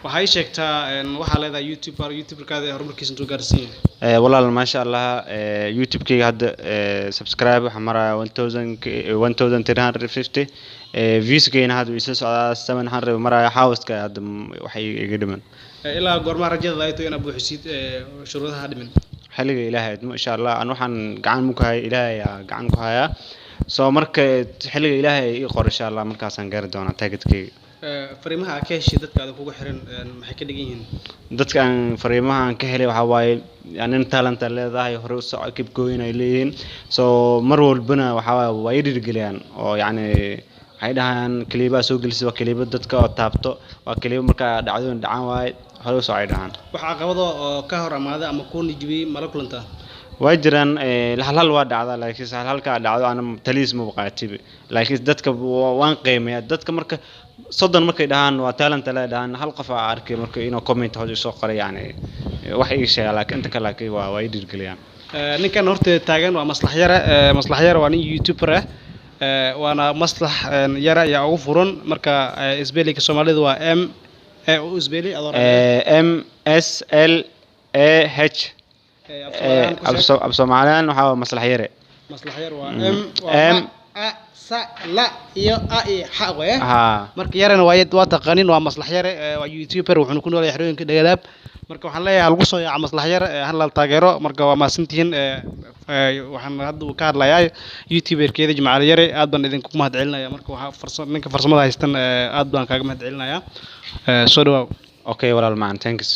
waxay sheegtaa waxa leedahay YouTuber-kaada horumarkiisa intuu gaarsiin walaal ma sha Allah YouTube-kayga hadda subscribe waxa maraya 1350 views-kayna hadda isla socdaa 700 maraya house-ka hadda waxay iga dhiman ilaa goorma rajada ay tahay inaad buuxisid shuruudaha dhiman xiliga Ilaahay ma sha Allah aan waxaan gacan mu ka hay Ilaahay gacan ku haya soo marka xiliga Ilaahay ii qor insha Allah markaas aan gaari doonaa targetkayga fariimaha ka heshay dadka kugu xiran maxay ka dhigan yihiin dadka aan fariimaha ka helay waxa waaye in talent leedahay hore u soo keep going ay leeyihiin soo mar walbana waxa waaye way dhiirigeliyaan oo yani waxay dhahaan kaliya soo gelisay waa kaliya dadka oo taabto waa kaliya marka dhacdooyin dhacaan waaye hore u soo ay dhahaan waxa caqabado oo ka hor amaada ama ku nijibay mala kulanta way jiraan hal waa dhacda laakiin halka dhacdo aan taliis ma baqaatib laakiin dadka waan qiimeeyaa dadka marka soddon markay dhahaan waa talent la dhahaan hal qof arkay marka inuu comment hoos soo qoray yani wax ii sheegay laakiin inta kale waa way dirgeliyaan ninkan horta taagan waa maslax yara waa nin YouTuber waana maslax yara ayaa ugu furan marka isbeelika Soomaalidu waa isbeeli MS LAH Soomaaliyan waxa maslax yare waa la iyo ai xaqwe marka yarana waa taqaanin waa maslax yare waa YouTuber wuxuu ku nool yahay xarooyinka dhagalaab marka waxaan leeyahay lagu soo yaac maslax yare hal la taageero marka waa maasantiin waxaan hadda ka hadlayaa YouTuber-keeda Jimcaale Yare aad baan idinku mahadcelinayaa marka waxa ninka farsamada haystan aad baan kaaga mahadcelinayaa soo dhawaad okay walaal maan thanks